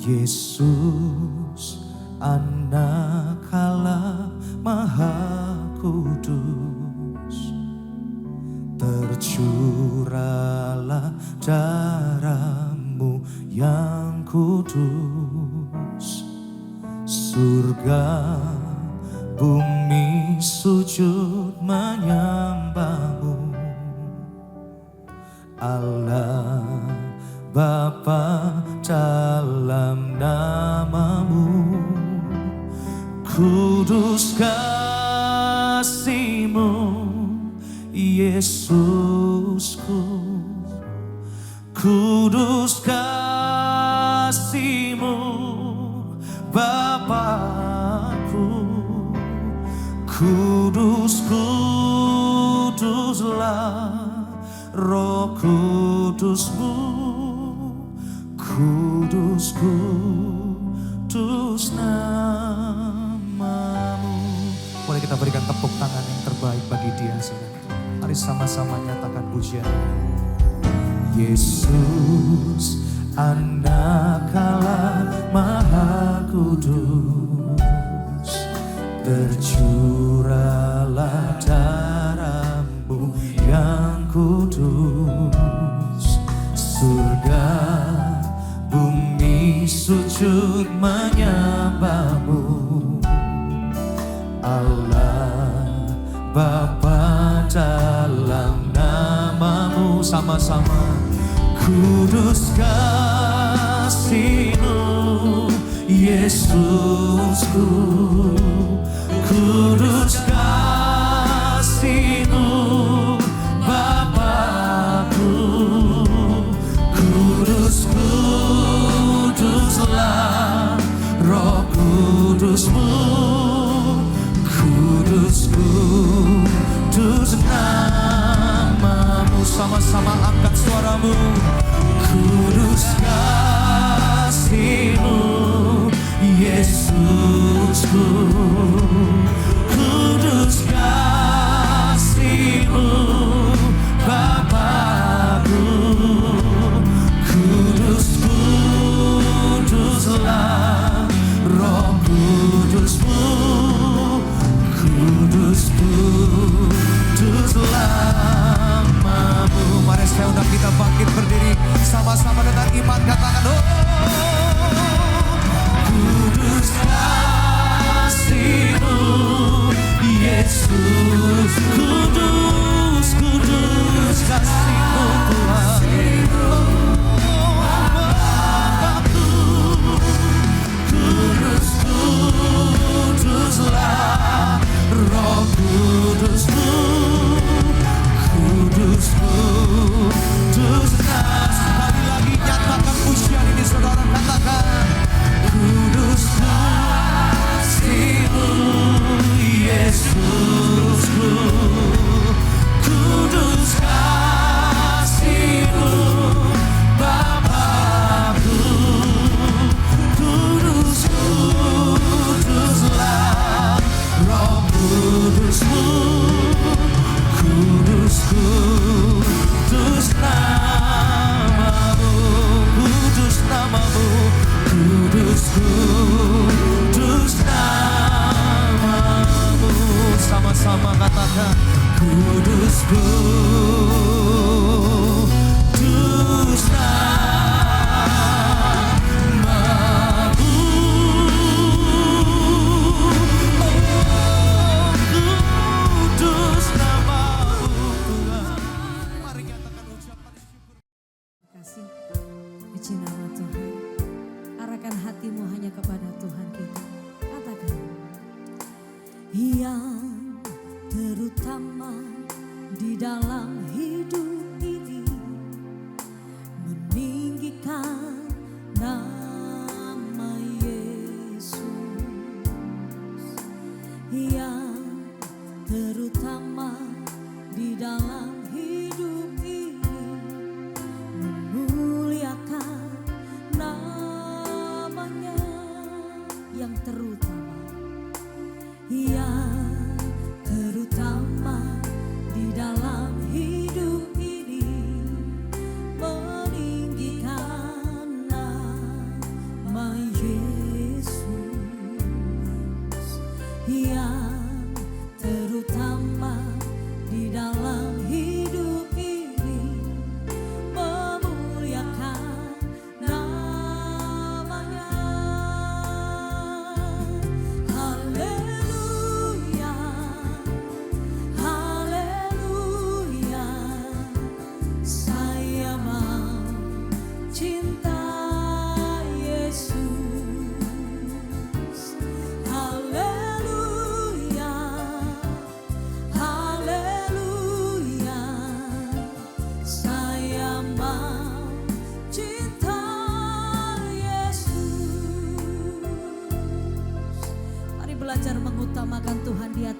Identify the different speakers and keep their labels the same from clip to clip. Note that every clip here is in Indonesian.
Speaker 1: Yesus, Anak Allah Maha Kudus, tercurahlah darah-Mu yang kudus. Surga bumi sujud menyembah-Mu, Allah Bapa dalam nama-Mu. Kudus kasih-Mu Yesusku, kudus kasih-Mu Bapakku. Kudus, kuduslah Roh Kudus-Mu, kudus, kudus nama-Mu. Boleh kita berikan tepuk tangan yang terbaik bagi Dia, saudara. Mari sama-sama nyatakan pujian. Yesus, Anak Allah Maha Kudus, tercurahlah darah-Mu yang kudus. Surga bumi sujud menyembah-Mu, Allah Bapa dalam nama-Mu. Sama-sama. Kudus kasih-Mu Yesusku, kudus kasih-Mu Bapakku. Kudus, kuduslah Roh Kudus-Mu, kudus, kudus nama-Mu. Sama-sama angkat suaramu. Kudus kasih-Mu Yesusku, kudus kasih-Mu Bapakku. Kudus, kuduslah Roh Kudus-Mu, kudus, kuduslah nama-Mu. Mari saya undang kita bangkit berdiri sama-sama dengan iman, katakan oh. Kudus kasih-Mu Yesus, kudus, kudus kasih-Mu Tuhan. Kudus, kuduslah Roh Kudus-Mu, kudus, kudus. Sekali lagi nyatakan pujian ini, saudara, katakan kudus kasih-Mu Yesusku, kudus kasih-Mu Bapakku. Kudus, kuduslah Roh Kudus-Mu, kudus, kudus nama-Mu, kudus nama-Mu, kudus, kudus nama-Mu. Sama-sama katakan kudus, kudus nama-Mu. Oh, kudus nama-Mu Tuhan. Mari nyatakan ucapan syukur.
Speaker 2: Kasih, puji nama Tuhan. Arahkan hatimu hanya kepada Tuhan kita. Katakan, yang terutama di dalam hidup ini, meninggikan nama Yesus. Yang terutama di dalam hidup ini,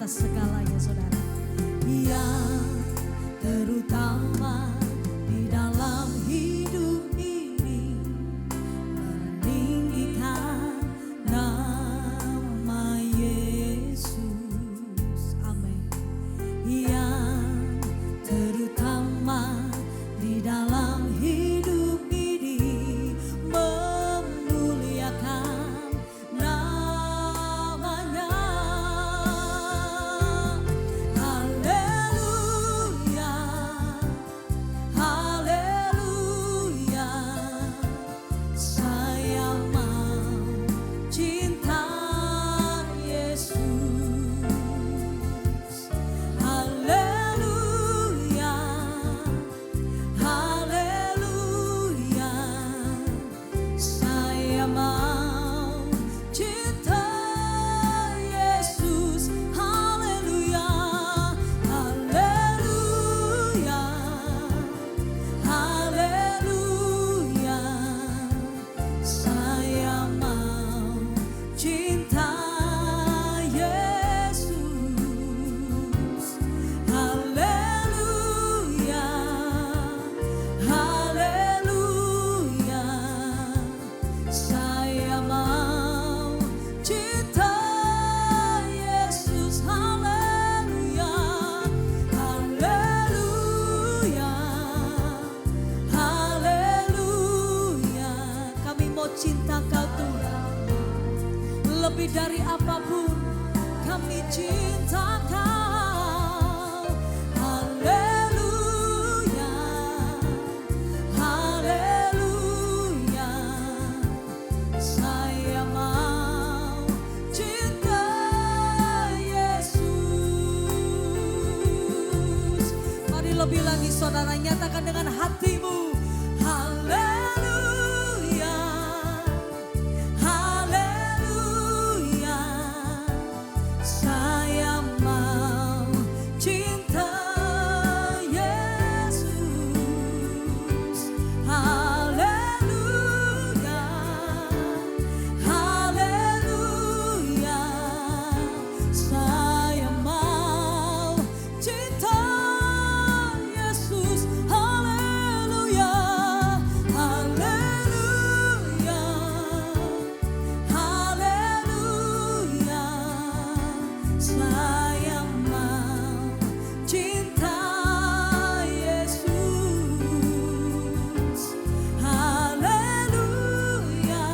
Speaker 2: atas segalanya saudara. Yang terutama di dalam hidup ini meninggikan nama Yesus. Amin. Yang terutama di dalam hidup ini memuliakan namanya. Haleluya, haleluya, saya mau cinta Yesus. Haleluya, haleluya, saya mau cinta Yesus. Haleluya, haleluya, haleluya, saya mau cinta Yesus. Haleluya, haleluya, saya mau cinta Yesus. Haleluya, haleluya, haleluya, kami mau cinta Kau Tuhan, lebih dari apapun kami cinta Kau. Haleluya, haleluya, saya mau cinta Yesus. Mari lebih lagi saudara nyatakan dengan hatimu. Haleluya, haleluya, saya mau cinta Yesus. Haleluya, haleluya, saya mau cinta Yesus. Haleluya, haleluya, haleluya, saya mau cinta Yesus. Haleluya,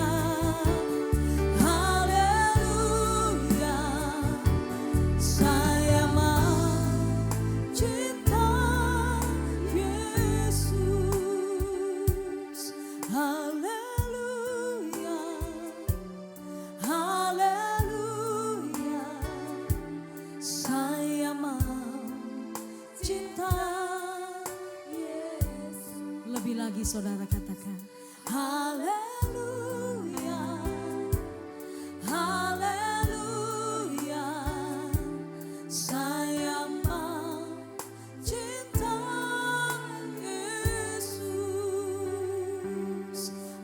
Speaker 2: haleluya, saya mau cinta Yesus. Haleluya, haleluya, saya mau cinta Yesus. Lebih lagi saudara katakan haleluya, haleluya, saya mau cinta Yesus.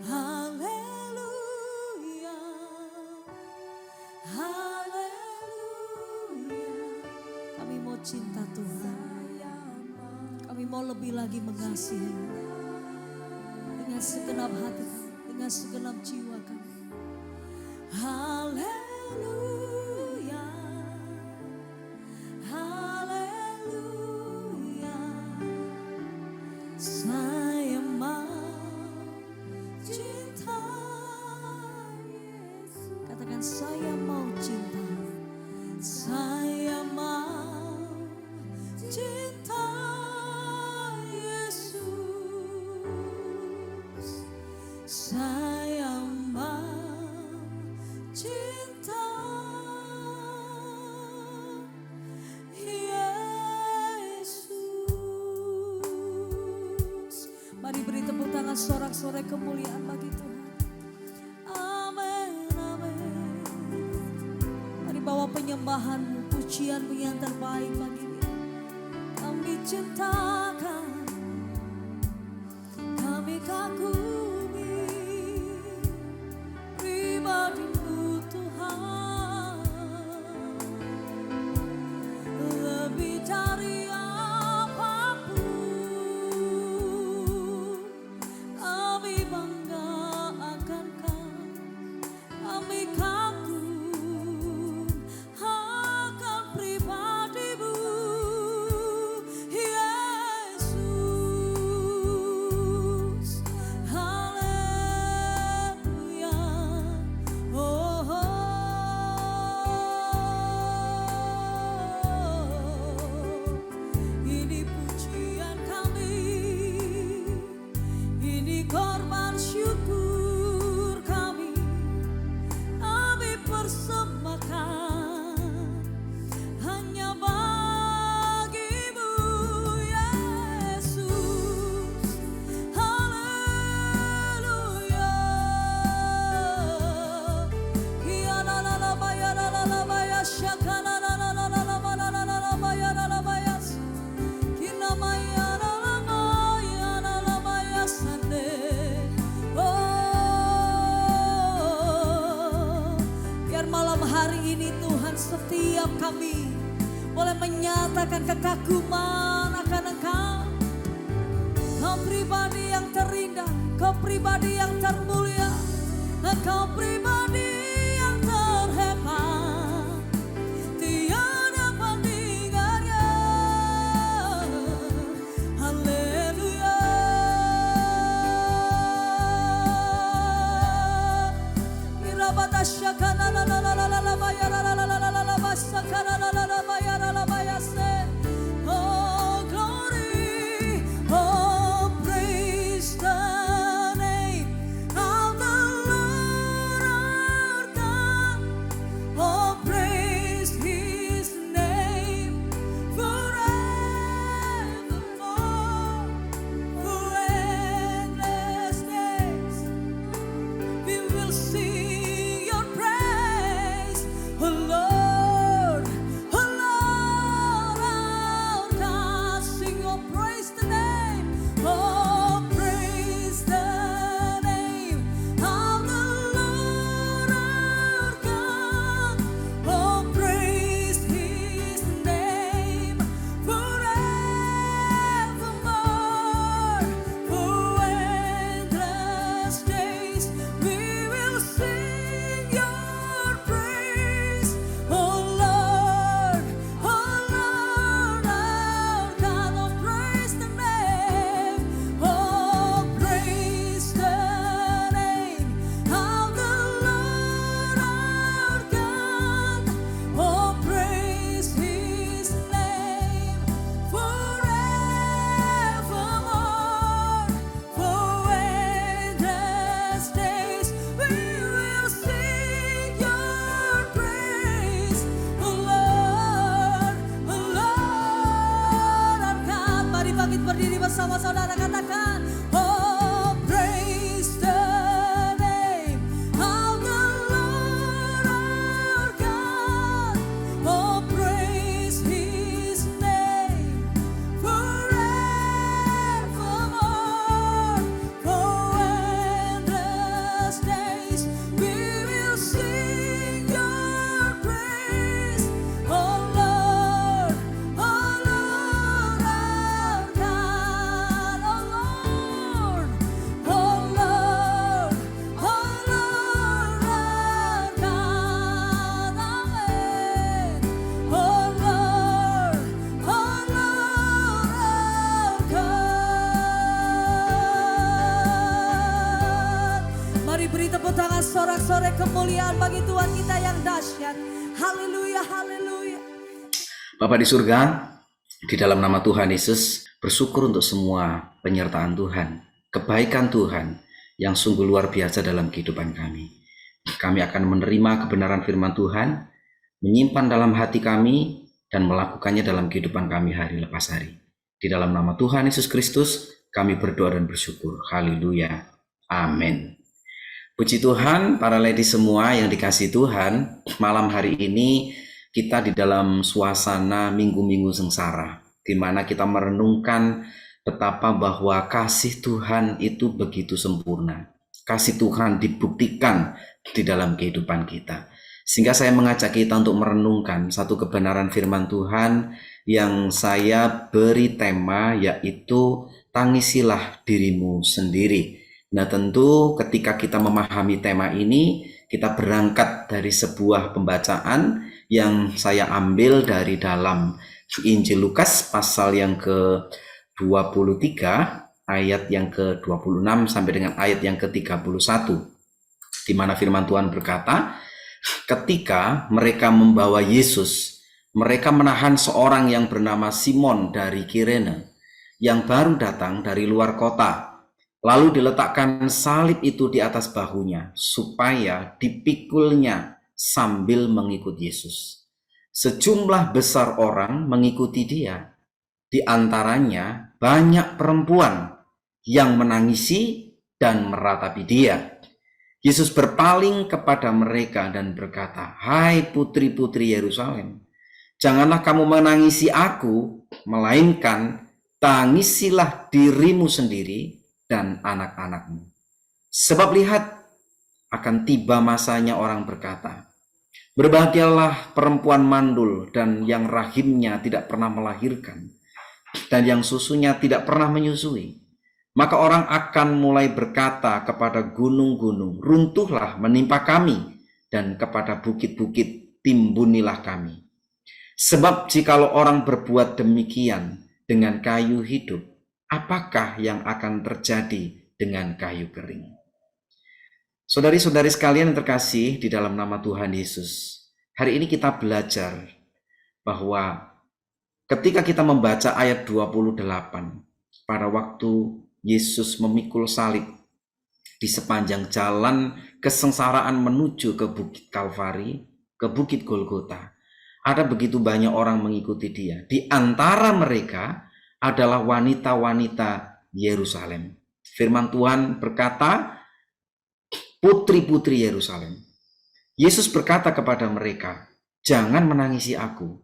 Speaker 2: Haleluya, haleluya, kami mau cinta Tuhan. Kami mau lebih lagi mengasihi dengan segenap hati, dengan segenap jiwa kami. Haleluya, haleluya, saya mau cinta Yesus. Katakan saya mau cinta, saya mau cinta Yesus. Saya mau cinta Yesus. Mari beri tepuk tangan sorak-sorai kemuliaan bagi Tuhan. Amin, amin. Mari bawa penyembahanmu, pujianmu yang terbaik bagi Dia. Kami cintakan, kami kagumi pribadi-Mu Tuhan. kami boleh menyatakan kekaguman akan Engkau. Kau pribadi yang terindah, Kau pribadi yang termulia, Kau pribadi yang terhebat, tiada bandingannya. Haleluya. Irabata syakana la la la la la la bayara la la la la la la basakana la la la bayara la bayase. Oh glory, oh praise the name of the Lord our God. Oh praise His name forevermore. For endless days we will sing Your praise, oh Lord, our God. Sing, oh praise the name, oh praise the name of the Lord our God. Oh praise His name forevermore. For endless days we will sing Your praise, oh Lord, our God. Oh praise the name, oh praise the name of the Lord our God. Oh praise His name forevermore. For endless days we will sing Your praise, oh Lord, our God. Mari bangkit berdiri bersama saudara, katakan, oh praise the name of the Lord our God. Oh praise His name forevermore. For endless days we will sing Your praise, oh Lord, our God. Oh Lord, oh Lord, our God. Amen. Oh Lord, our God. Mari beri tepuk tangan sorak-sorai kemuliaan bagi Tuhan kita yang dahsyat. Haleluya, haleluya.
Speaker 3: Bapa di surga, di dalam nama Tuhan Yesus, bersyukur untuk semua penyertaan Tuhan, kebaikan Tuhan yang sungguh luar biasa dalam kehidupan kami. Kami akan menerima kebenaran firman Tuhan, menyimpan dalam hati kami, dan melakukannya dalam kehidupan kami hari lepas hari. Di dalam nama Tuhan Yesus Kristus, kami berdoa dan bersyukur. Haleluya. Amin. Puji Tuhan, para lady semua yang dikasihi Tuhan, malam hari ini kita di dalam suasana minggu-minggu sengsara, di mana kita merenungkan betapa bahwa kasih Tuhan itu begitu sempurna. Kasih Tuhan dibuktikan di dalam kehidupan kita. Sehingga saya mengajak kita untuk merenungkan satu kebenaran firman Tuhan yang saya beri tema, yaitu tangisilah dirimu sendiri. Nah tentu ketika kita memahami tema ini, kita berangkat dari sebuah pembacaan yang saya ambil dari dalam Injil Lukas pasal yang ke-23 ayat yang ke-26 sampai dengan ayat yang ke-31, di mana firman Tuhan berkata, ketika mereka membawa Yesus, mereka menahan seorang yang bernama Simon dari Kirene yang baru datang dari luar kota. Lalu diletakkan salib itu di atas bahunya supaya dipikulnya sambil mengikut Yesus. Sejumlah besar orang mengikuti dia. Di antaranya banyak perempuan yang menangisi dan meratapi dia. Yesus berpaling kepada mereka dan berkata, "Hai putri-putri Yerusalem, janganlah kamu menangisi aku, melainkan tangisilah dirimu sendiri dan anak-anakmu. Sebab lihat, akan tiba masanya orang berkata, Berbahagialah perempuan mandul dan yang rahimnya tidak pernah melahirkan, dan yang susunya tidak pernah menyusui. Maka orang akan mulai berkata kepada gunung-gunung, runtuhlah menimpa kami, dan kepada bukit-bukit, timbunilah kami. Sebab jikalau orang berbuat demikian dengan kayu hidup, apakah yang akan terjadi dengan kayu kering? Saudari-saudari sekalian yang terkasih di dalam nama Tuhan Yesus, hari ini kita belajar bahwa ketika kita membaca ayat 28, pada waktu Yesus memikul salib di sepanjang jalan kesengsaraan menuju ke Bukit Kalvari, ke Bukit Golgota, ada begitu banyak orang mengikuti dia. Di antara mereka adalah wanita-wanita Yerusalem. Firman Tuhan berkata, putri-putri Yerusalem. Yesus berkata kepada mereka, jangan menangisi aku,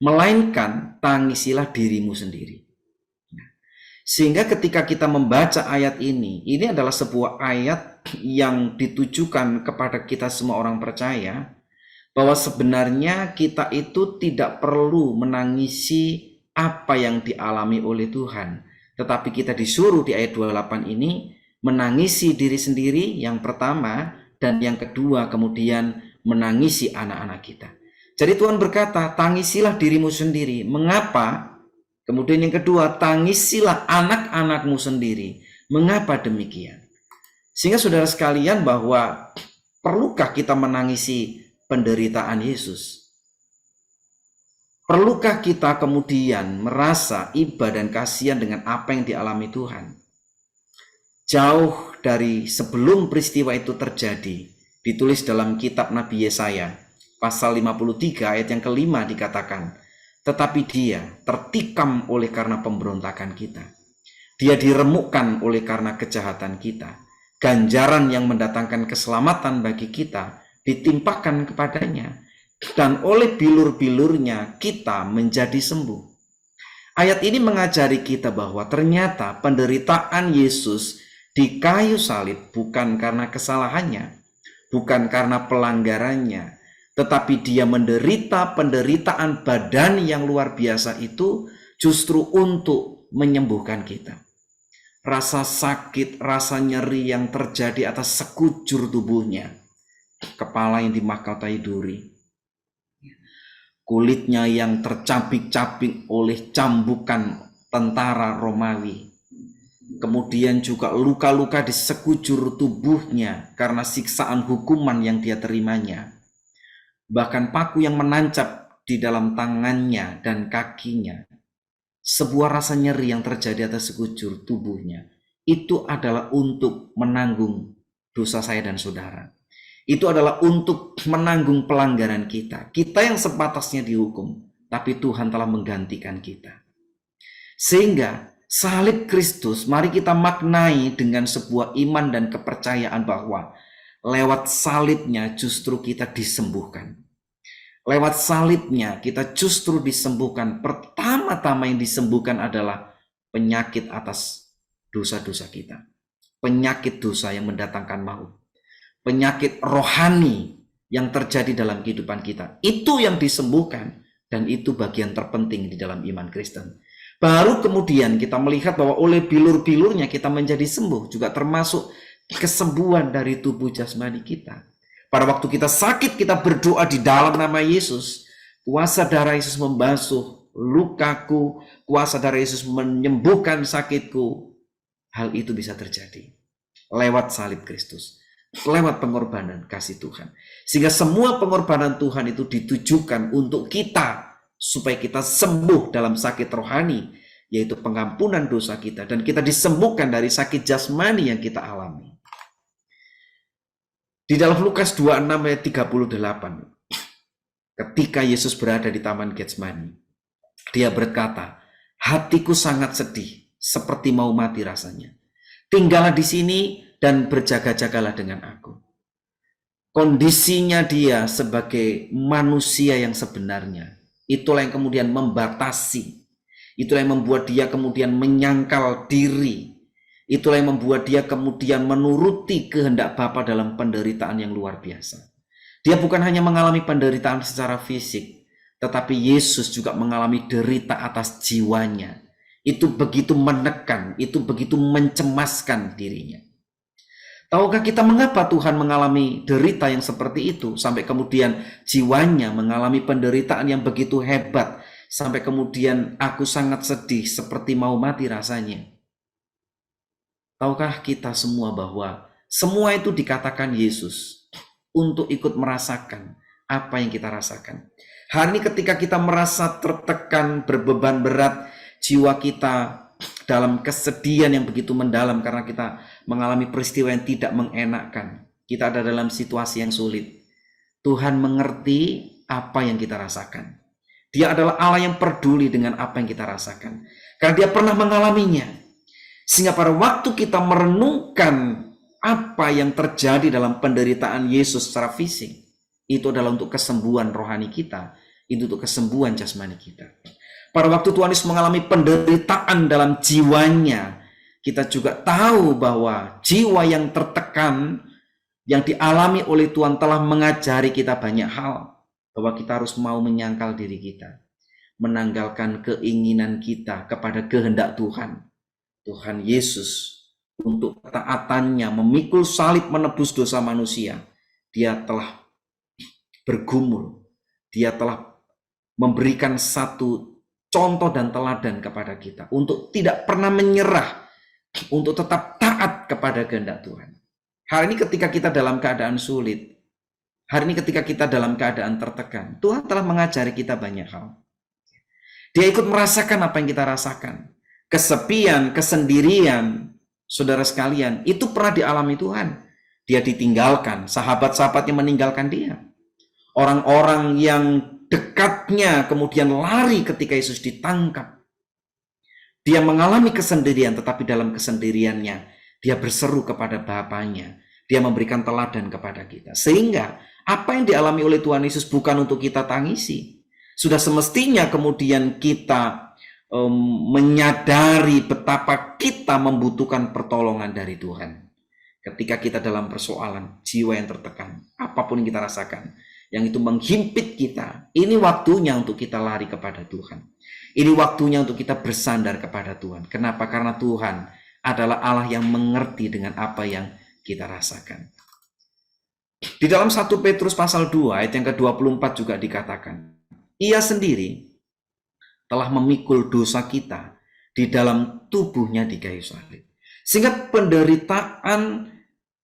Speaker 3: melainkan tangisilah dirimu sendiri. Sehingga ketika kita membaca ayat ini adalah sebuah ayat yang ditujukan kepada kita semua orang percaya, bahwa sebenarnya kita itu tidak perlu menangisi apa yang dialami oleh Tuhan. Tetapi kita disuruh di ayat 28 ini menangisi diri sendiri yang pertama, dan yang kedua kemudian menangisi anak-anak kita. Jadi Tuhan berkata, tangisilah dirimu sendiri. Mengapa? Kemudian yang kedua, tangisilah anak-anakmu sendiri. Mengapa demikian? Sehingga saudara sekalian, bahwa perlukah kita menangisi penderitaan Yesus? Perlukah kita kemudian merasa iba dan kasihan dengan apa yang dialami Tuhan? Jauh dari sebelum peristiwa itu terjadi, ditulis dalam kitab Nabi Yesaya, pasal 53 ayat yang kelima dikatakan, tetapi dia tertikam oleh karena pemberontakan kita. Dia diremukkan oleh karena kejahatan kita. Ganjaran yang mendatangkan keselamatan bagi kita ditimpakan kepadanya, dan oleh bilur-bilurnya kita menjadi sembuh. Ayat ini mengajari kita bahwa ternyata penderitaan Yesus di kayu salib bukan karena kesalahannya, bukan karena pelanggarannya, tetapi dia menderita penderitaan badan yang luar biasa itu justru untuk menyembuhkan kita. Rasa sakit, rasa nyeri yang terjadi atas sekujur tubuhnya, kepala yang dimahkotai duri, kulitnya yang tercabik-cabik oleh cambukan tentara Romawi, kemudian juga luka-luka di sekujur tubuhnya karena siksaan hukuman yang dia terimanya, bahkan paku yang menancap di dalam tangannya dan kakinya, sebuah rasa nyeri yang terjadi atas sekujur tubuhnya, itu adalah untuk menanggung dosa saya dan saudara. Itu adalah untuk menanggung pelanggaran kita. Kita yang sepantasnya dihukum, tapi Tuhan telah menggantikan kita. Sehingga salib Kristus, mari kita maknai dengan sebuah iman dan kepercayaan bahwa lewat salibnya justru kita disembuhkan. Lewat salibnya kita justru disembuhkan. Pertama-tama yang disembuhkan adalah penyakit atas dosa-dosa kita. Penyakit dosa yang mendatangkan maut. Penyakit rohani yang terjadi dalam kehidupan kita. Itu yang disembuhkan, dan itu bagian terpenting di dalam iman Kristen. Baru kemudian kita melihat bahwa oleh bilur-bilurnya kita menjadi sembuh, juga termasuk kesembuhan dari tubuh jasmani kita. Pada waktu kita sakit, kita berdoa di dalam nama Yesus. Kuasa darah Yesus membasuh lukaku, kuasa darah Yesus menyembuhkan sakitku. Hal itu bisa terjadi lewat salib Kristus, lewat pengorbanan kasih Tuhan. Sehingga semua pengorbanan Tuhan itu ditujukan untuk kita, supaya kita sembuh dalam sakit rohani, yaitu pengampunan dosa kita, dan kita disembuhkan dari sakit jasmani yang kita alami. Di dalam Lukas 26 ayat 38, ketika Yesus berada di Taman Getsemani, dia berkata, hatiku sangat sedih, seperti mau mati rasanya. Tinggallah di sini dan berjaga-jagalah dengan aku. Kondisinya dia sebagai manusia yang sebenarnya, itulah yang kemudian membatasi. Itulah yang membuat dia kemudian menyangkal diri. Itulah yang membuat dia kemudian menuruti kehendak Bapa dalam penderitaan yang luar biasa. Dia bukan hanya mengalami penderitaan secara fisik, tetapi Yesus juga mengalami derita atas jiwanya. Itu begitu menekan, itu begitu mencemaskan dirinya. Tahukah kita mengapa Tuhan mengalami derita yang seperti itu, sampai kemudian jiwanya mengalami penderitaan yang begitu hebat, sampai kemudian aku sangat sedih seperti mau mati rasanya. Tahukah kita semua bahwa semua itu dikatakan Yesus untuk ikut merasakan apa yang kita rasakan. Hari ini ketika kita merasa tertekan, berbeban berat, jiwa kita dalam kesedihan yang begitu mendalam karena kita mengalami peristiwa yang tidak mengenakkan. Kita ada dalam situasi yang sulit. Tuhan mengerti apa yang kita rasakan. Dia adalah Allah yang peduli dengan apa yang kita rasakan. Karena dia pernah mengalaminya. Sehingga pada waktu kita merenungkan apa yang terjadi dalam penderitaan Yesus secara fisik, itu adalah untuk kesembuhan rohani kita, itu untuk kesembuhan jasmani kita. Pada waktu Tuhan Yesus mengalami penderitaan dalam jiwanya, kita juga tahu bahwa jiwa yang tertekan, yang dialami oleh Tuhan telah mengajari kita banyak hal. Bahwa kita harus mau menyangkal diri kita, menanggalkan keinginan kita kepada kehendak Tuhan. Tuhan Yesus untuk ketaatannya memikul salib menebus dosa manusia. Dia telah bergumul, dia telah memberikan satu contoh dan teladan kepada kita untuk tidak pernah menyerah, untuk tetap taat kepada kehendak Tuhan. Hari ini ketika kita dalam keadaan sulit, hari ini ketika kita dalam keadaan tertekan, Tuhan telah mengajari kita banyak hal. Dia ikut merasakan apa yang kita rasakan. Kesepian, kesendirian, saudara sekalian, itu pernah dialami Tuhan. Dia ditinggalkan, sahabat-sahabatnya meninggalkan dia. Orang-orang yang dekatnya kemudian lari ketika Yesus ditangkap. Dia mengalami kesendirian, tetapi dalam kesendiriannya dia berseru kepada Bapanya. Dia memberikan teladan kepada kita. Sehingga apa yang dialami oleh Tuhan Yesus bukan untuk kita tangisi. Sudah semestinya kemudian kita menyadari betapa kita membutuhkan pertolongan dari Tuhan. Ketika kita dalam persoalan, jiwa yang tertekan, apapun yang kita rasakan, yang itu menghimpit kita, ini waktunya untuk kita lari kepada Tuhan. Ini waktunya untuk kita bersandar kepada Tuhan. Kenapa? Karena Tuhan adalah Allah yang mengerti dengan apa yang kita rasakan. Di dalam 1 Petrus pasal 2 ayat yang ke-24 juga dikatakan, Ia sendiri telah memikul dosa kita di dalam tubuhnya di kayu salib. Sehingga penderitaan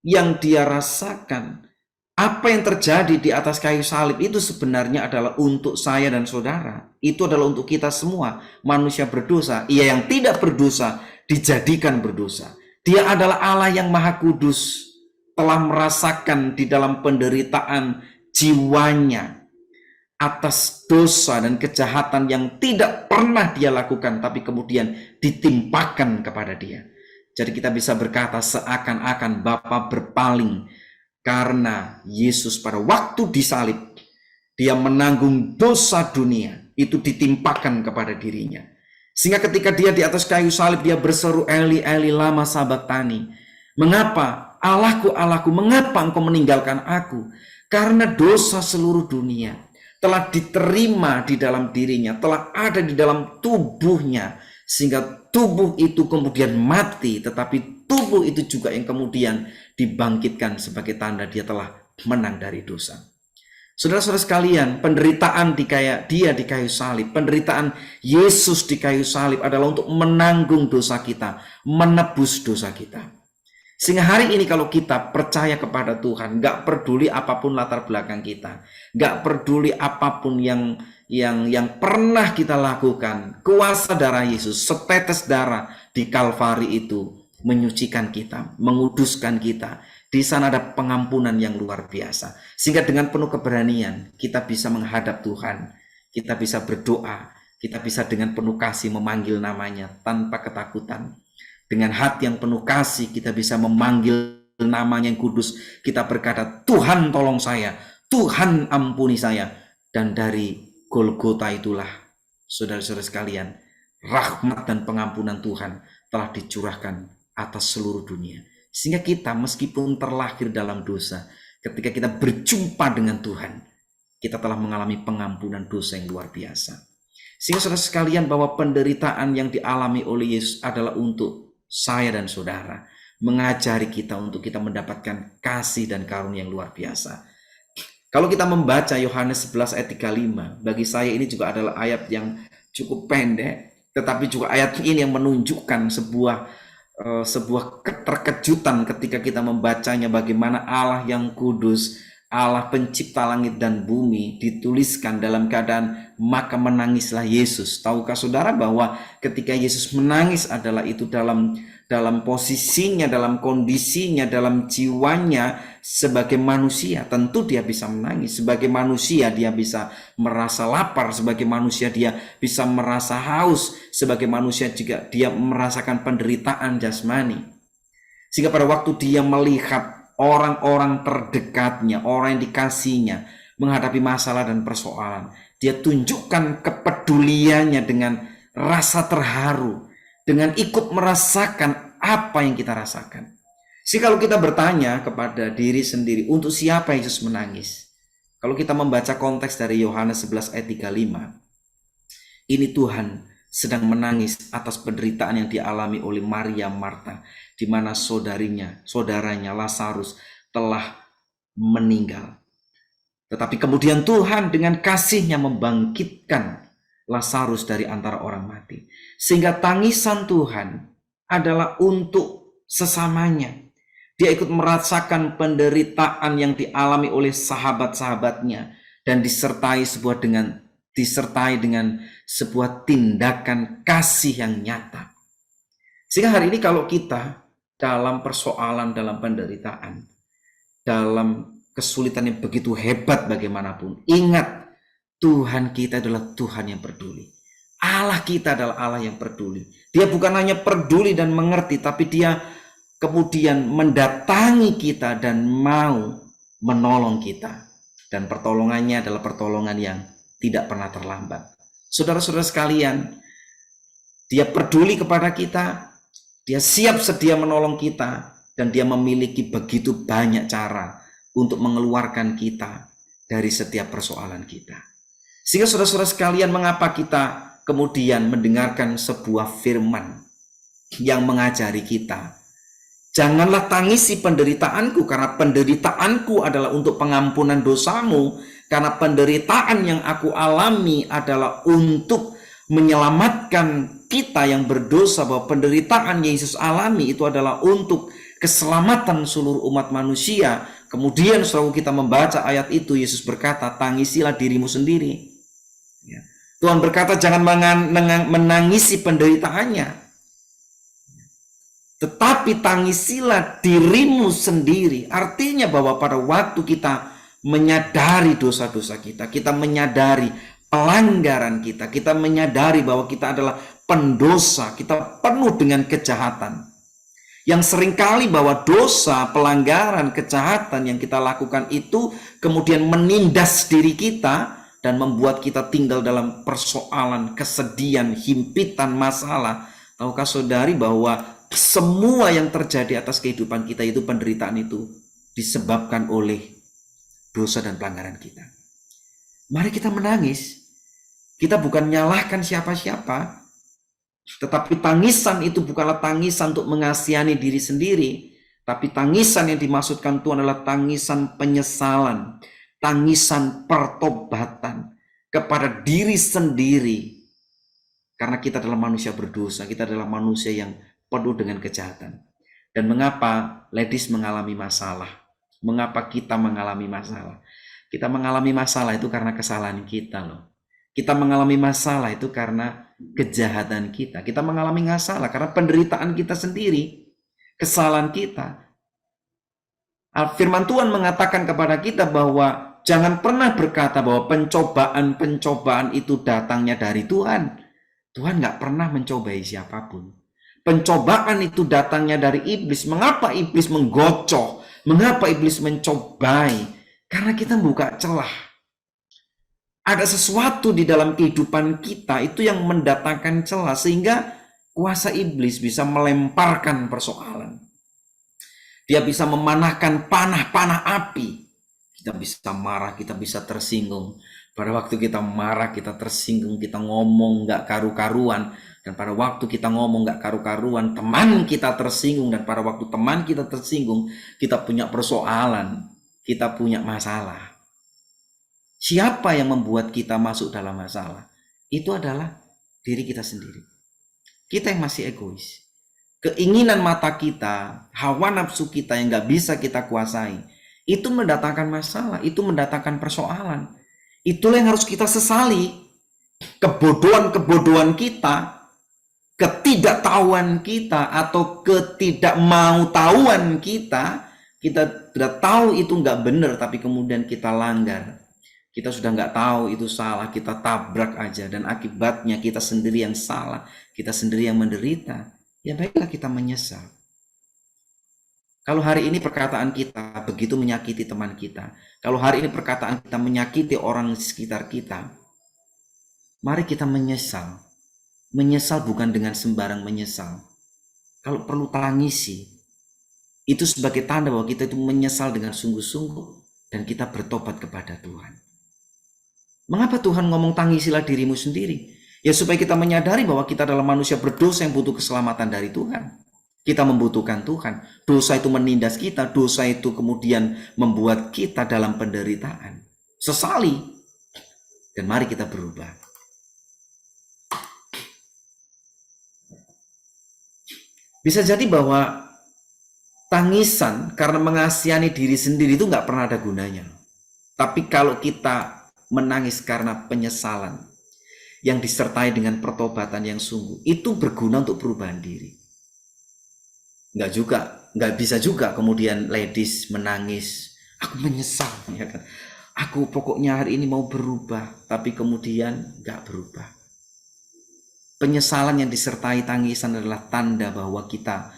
Speaker 3: yang dia rasakan, apa yang terjadi di atas kayu salib itu sebenarnya adalah untuk saya dan saudara. Itu adalah untuk kita semua, manusia berdosa. Ia yang tidak berdosa dijadikan berdosa. Dia adalah Allah yang Maha Kudus, telah merasakan di dalam penderitaan jiwanya atas dosa dan kejahatan yang tidak pernah dia lakukan, tapi kemudian ditimpakan kepada dia. Jadi kita bisa berkata seakan-akan Bapa berpaling karena Yesus pada waktu disalib, dia menanggung dosa dunia, itu ditimpakan kepada dirinya. Sehingga ketika dia di atas kayu salib, dia berseru, Eli, Eli, lama sabachthani. Mengapa? Allahku, Allahku, mengapa engkau meninggalkan aku? Karena dosa seluruh dunia telah diterima di dalam dirinya, telah ada di dalam tubuhnya. Sehingga tubuh itu kemudian mati, tetapi tubuh itu juga yang kemudian dibangkitkan sebagai tanda dia telah menang dari dosa. Saudara-saudara sekalian, penderitaan dia di kayu salib, penderitaan Yesus di kayu salib adalah untuk menanggung dosa kita, menebus dosa kita. Sehingga hari ini kalau kita percaya kepada Tuhan, gak peduli apapun latar belakang kita, gak peduli apapun yang pernah kita lakukan, kuasa darah Yesus, setetes darah di Kalvari itu menyucikan kita, menguduskan kita. Di sana ada pengampunan yang luar biasa. Sehingga dengan penuh keberanian kita bisa menghadap Tuhan, kita bisa berdoa, kita bisa dengan penuh kasih memanggil namanya tanpa ketakutan. Dengan hati yang penuh kasih kita bisa memanggil namanya yang kudus. Kita berkata, Tuhan tolong saya, Tuhan ampuni saya. Dan dari Golgota itulah, saudara-saudara sekalian, rahmat dan pengampunan Tuhan telah dicurahkan atas seluruh dunia. Sehingga kita meskipun terlahir dalam dosa, ketika kita berjumpa dengan Tuhan, kita telah mengalami pengampunan dosa yang luar biasa. Sehingga saudara sekalian, bahwa penderitaan yang dialami oleh Yesus adalah untuk saya dan saudara, mengajari kita untuk kita mendapatkan kasih dan karunia yang luar biasa. Kalau kita membaca Yohanes 11 ayat 35, bagi saya ini juga adalah ayat yang cukup pendek, tetapi juga ayat ini yang menunjukkan sebuah keterkejutan ketika kita membacanya, bagaimana Allah yang kudus, Allah pencipta langit dan bumi, dituliskan dalam keadaan maka menangislah Yesus. Tahukah saudara bahwa ketika Yesus menangis adalah itu dalam posisinya, dalam kondisinya, dalam jiwanya sebagai manusia. Tentu dia bisa menangis. Sebagai manusia dia bisa merasa lapar. Sebagai manusia dia bisa merasa haus. Sebagai manusia juga dia merasakan penderitaan jasmani. Sehingga pada waktu dia melihat orang-orang terdekatnya, orang yang dikasihnya menghadapi masalah dan persoalan, dia tunjukkan kepeduliannya dengan rasa terharu, dengan ikut merasakan apa yang kita rasakan. Jadi kalau kita bertanya kepada diri sendiri, untuk siapa Yesus menangis? Kalau kita membaca konteks dari Yohanes 11 ayat 35, ini Tuhan sedang menangis atas penderitaan yang dialami oleh Maria Marta, di mana saudaranya Lazarus telah meninggal. Tetapi kemudian Tuhan dengan kasih-Nya membangkitkan Lazarus dari antara orang mati. Sehingga tangisan Tuhan adalah untuk sesamanya. Dia ikut merasakan penderitaan yang dialami oleh sahabat-sahabatnya dan disertai dengan sebuah tindakan kasih yang nyata. Sehingga hari ini kalau kita dalam persoalan, dalam penderitaan, dalam kesulitan yang begitu hebat bagaimanapun, ingat Tuhan kita adalah Tuhan yang peduli. Allah kita adalah Allah yang peduli. Dia bukan hanya peduli dan mengerti, tapi dia kemudian mendatangi kita dan mau menolong kita. Dan pertolongannya adalah pertolongan yang tidak pernah terlambat. Saudara-saudara sekalian, dia peduli kepada kita, dia siap sedia menolong kita, dan dia memiliki begitu banyak cara untuk mengeluarkan kita dari setiap persoalan kita. Sehingga saudara-saudara sekalian, mengapa kita kemudian mendengarkan sebuah firman yang mengajari kita, janganlah tangisi penderitaanku, karena penderitaanku adalah untuk pengampunan dosamu. Karena penderitaan yang aku alami adalah untuk menyelamatkan kita yang berdosa, bahwa penderitaan yang Yesus alami itu adalah untuk keselamatan seluruh umat manusia. Kemudian setelah kita membaca ayat itu, Yesus berkata, tangisilah dirimu sendiri. Tuhan berkata, jangan menangisi penderitaannya, tetapi tangisilah dirimu sendiri. Artinya bahwa pada waktu kita menyadari dosa-dosa kita, kita menyadari pelanggaran kita, kita menyadari bahwa kita adalah pendosa, kita penuh dengan kejahatan. Yang seringkali bahwa dosa, pelanggaran, kejahatan yang kita lakukan itu kemudian menindas diri kita dan membuat kita tinggal dalam persoalan, kesedihan, himpitan, masalah. Tahukah saudari bahwa semua yang terjadi atas kehidupan kita itu, penderitaan itu disebabkan oleh dosa dan pelanggaran kita. Mari kita menangis. Kita bukan menyalahkan siapa-siapa, tetapi tangisan itu bukanlah tangisan untuk mengasihani diri sendiri, tapi tangisan yang dimaksudkan Tuhan adalah tangisan penyesalan, tangisan pertobatan kepada diri sendiri. Karena kita adalah manusia berdosa, kita adalah manusia yang penuh dengan kejahatan. Dan mengapa ladies mengalami masalah? Mengapa kita mengalami masalah? Kita mengalami masalah itu karena kesalahan kita loh. Kita mengalami masalah itu karena kejahatan kita. Kita mengalami masalah karena penderitaan kita sendiri, kesalahan kita. Firman Tuhan mengatakan kepada kita bahwa jangan pernah berkata bahwa pencobaan-pencobaan itu datangnya dari Tuhan. Tuhan gak pernah mencobai siapapun. Pencobaan itu datangnya dari iblis. Mengapa iblis menggocoh? Mengapa iblis mencobai? Karena kita buka celah. Ada sesuatu di dalam kehidupan kita itu yang mendatangkan celah, sehingga kuasa iblis bisa melemparkan persoalan. Dia bisa memanahkan panah-panah api Kita bisa marah, kita bisa tersinggung. Pada waktu kita marah, kita tersinggung, kita ngomong nggak karu-karuan. Dan pada waktu kita ngomong nggak karu-karuan, teman kita tersinggung. Dan pada waktu teman kita tersinggung, kita punya persoalan, kita punya masalah. Siapa yang membuat kita masuk dalam masalah? Itu adalah diri kita sendiri. Kita yang masih egois. Keinginan mata kita, hawa nafsu kita yang nggak bisa kita kuasai, itu mendatangkan masalah, itu mendatangkan persoalan. Itulah yang harus kita sesali. Kebodohan-kebodohan kita, ketidaktahuan kita, atau ketidakmautawan kita sudah tahu itu nggak benar, tapi kemudian kita langgar. Kita sudah nggak tahu itu salah, kita tabrak aja, dan akibatnya kita sendiri yang salah, kita sendiri yang menderita. Ya baiklah, kita menyesal. Kalau hari ini perkataan kita begitu menyakiti teman kita, kalau hari ini perkataan kita menyakiti orang di sekitar kita, mari kita menyesal. Menyesal bukan dengan sembarang menyesal. Kalau perlu tangisi, itu sebagai tanda bahwa kita itu menyesal dengan sungguh-sungguh dan kita bertobat kepada Tuhan. Mengapa Tuhan ngomong tangisilah dirimu sendiri? Ya supaya kita menyadari bahwa kita adalah manusia berdosa yang butuh keselamatan dari Tuhan. Kita membutuhkan Tuhan. Dosa itu menindas kita. Dosa itu kemudian membuat kita dalam penderitaan. Sesali. Dan mari kita berubah. Bisa jadi bahwa tangisan karena mengasihani diri sendiri itu nggak pernah ada gunanya. Tapi kalau kita menangis karena penyesalan yang disertai dengan pertobatan yang sungguh, itu berguna untuk perubahan diri. Nggak bisa juga kemudian ladies menangis, aku menyesal, ya kan? Aku pokoknya hari ini mau berubah, tapi kemudian nggak berubah. Penyesalan yang disertai tangisan adalah tanda bahwa kita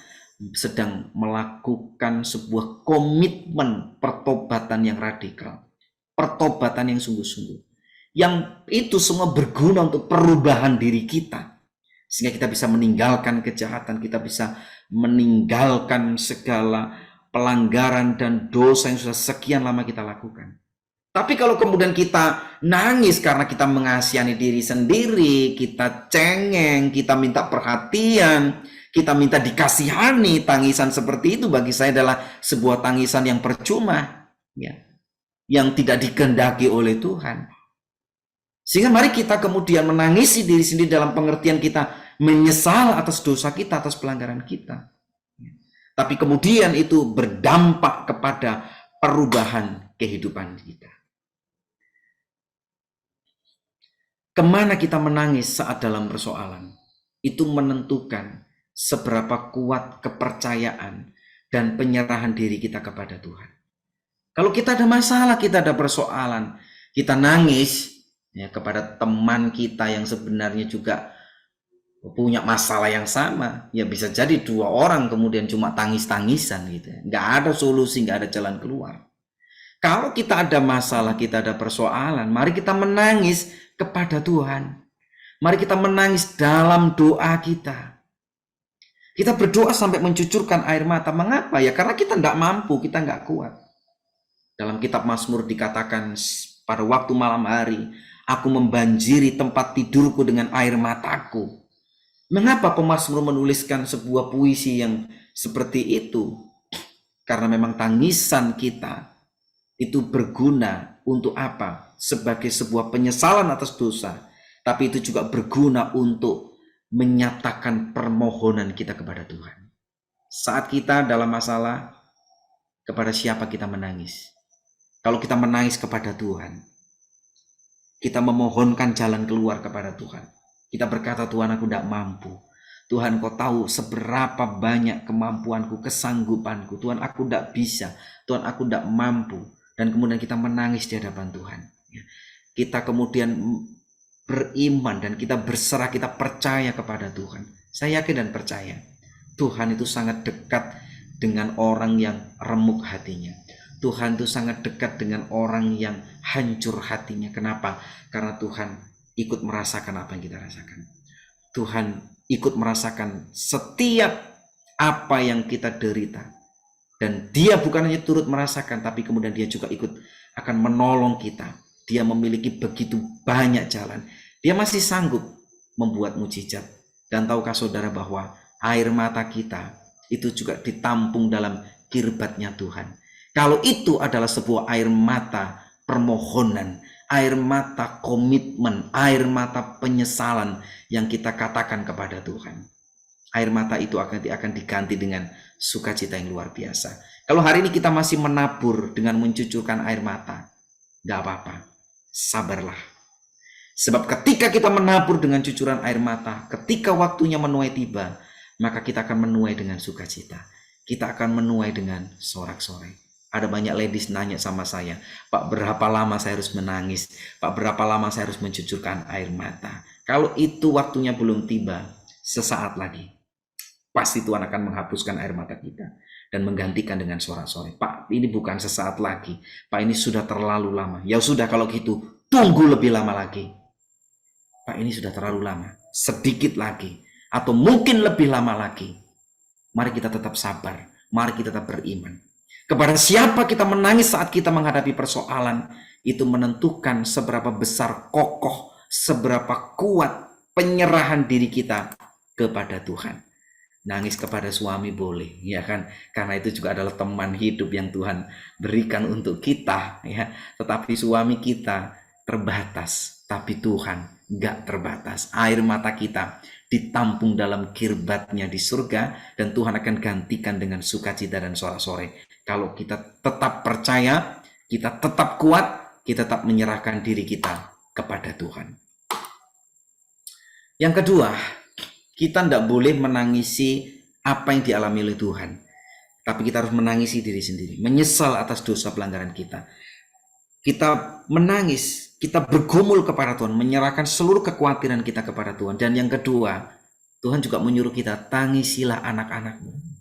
Speaker 3: sedang melakukan sebuah komitmen pertobatan yang radikal, pertobatan yang sungguh-sungguh. Yang itu semua berguna untuk perubahan diri kita. Sehingga kita bisa meninggalkan kejahatan, kita bisa meninggalkan segala pelanggaran dan dosa yang sudah sekian lama kita lakukan. Tapi kalau kemudian kita nangis karena kita mengasihani diri sendiri, kita cengeng, kita minta perhatian, kita minta dikasihani, tangisan seperti itu bagi saya adalah sebuah tangisan yang percuma, ya, yang tidak dikehendaki oleh Tuhan. Sehingga mari kita kemudian menangisi diri sendiri dalam pengertian kita menyesal atas dosa kita, atas pelanggaran kita. Tapi kemudian itu berdampak kepada perubahan kehidupan kita. Kemana kita menangis saat dalam persoalan, itu menentukan seberapa kuat kepercayaan dan penyerahan diri kita kepada Tuhan. Kalau kita ada masalah, kita ada persoalan, kita nangis ya kepada teman kita yang sebenarnya juga punya masalah yang sama, ya bisa jadi dua orang kemudian cuma tangis-tangisan gitu, nggak ada solusi, nggak ada jalan keluar. Kalau kita ada masalah, kita ada persoalan, mari kita menangis kepada Tuhan. Mari kita menangis dalam doa kita. Kita berdoa sampai mencucurkan air mata. Mengapa? Ya karena kita tidak mampu, kita nggak kuat. Dalam kitab Mazmur dikatakan pada waktu malam hari, aku membanjiri tempat tidurku dengan air mataku. Mengapa pemazmur menuliskan sebuah puisi yang seperti itu? Karena memang tangisan kita itu berguna untuk apa? Sebagai sebuah penyesalan atas dosa. Tapi itu juga berguna untuk menyatakan permohonan kita kepada Tuhan. Saat kita dalam masalah, kepada siapa kita menangis? Kalau kita menangis kepada Tuhan, kita memohonkan jalan keluar kepada Tuhan. Kita berkata, Tuhan aku tidak mampu. Tuhan kau tahu seberapa banyak kemampuanku, kesanggupanku. Tuhan aku tidak bisa. Tuhan aku tidak mampu. Dan kemudian kita menangis di hadapan Tuhan. Kita kemudian beriman dan kita berserah, kita percaya kepada Tuhan. Saya yakin dan percaya Tuhan itu sangat dekat dengan orang yang remuk hatinya. Tuhan itu sangat dekat dengan orang yang hancur hatinya. Kenapa? Karena Tuhan ikut merasakan apa yang kita rasakan. Tuhan ikut merasakan setiap apa yang kita derita. Dan dia bukan hanya turut merasakan, tapi kemudian dia juga ikut akan menolong kita. Dia memiliki begitu banyak jalan. Dia masih sanggup membuat mujizat. Dan tahukah saudara bahwa air mata kita itu juga ditampung dalam kirbatnya Tuhan. Kalau itu adalah sebuah air mata permohonan, air mata komitmen, air mata penyesalan yang kita katakan kepada Tuhan, air mata itu akan diganti dengan sukacita yang luar biasa. Kalau hari ini kita masih menabur dengan mencucurkan air mata, gak apa-apa, sabarlah. Sebab ketika kita menabur dengan cucuran air mata, ketika waktunya menuai tiba, maka kita akan menuai dengan sukacita. Kita akan menuai dengan sorak-sorai. Ada banyak ladies nanya sama saya, Pak, berapa lama saya harus menangis? Pak, berapa lama saya harus mencucurkan air mata? Kalau itu waktunya belum tiba, sesaat lagi, pasti Tuhan akan menghapuskan air mata kita dan menggantikan dengan sorak-sorai. Pak, ini bukan sesaat lagi. Pak, ini sudah terlalu lama. Ya sudah, kalau gitu, tunggu lebih lama lagi. Pak, ini sudah terlalu lama. Sedikit lagi. Atau mungkin lebih lama lagi. Mari kita tetap sabar. Mari kita tetap beriman. Kepada siapa kita menangis saat kita menghadapi persoalan, itu menentukan seberapa besar kokoh, seberapa kuat penyerahan diri kita kepada Tuhan. Nangis kepada suami boleh, ya kan? Karena itu juga adalah teman hidup yang Tuhan berikan untuk kita, ya. Tetapi suami kita terbatas, tapi Tuhan gak terbatas. Air mata kita ditampung dalam kirbatnya di surga, dan Tuhan akan gantikan dengan sukacita dan sorak-sorai. Kalau kita tetap percaya, kita tetap kuat, kita tetap menyerahkan diri kita kepada Tuhan. Yang kedua, kita tidak boleh menangisi apa yang dialami oleh Tuhan. Tapi kita harus menangisi diri sendiri, menyesal atas dosa pelanggaran kita. Kita menangis, kita bergumul kepada Tuhan, menyerahkan seluruh kekhawatiran kita kepada Tuhan. Dan yang kedua, Tuhan juga menyuruh kita, tangisilah anak-anakmu.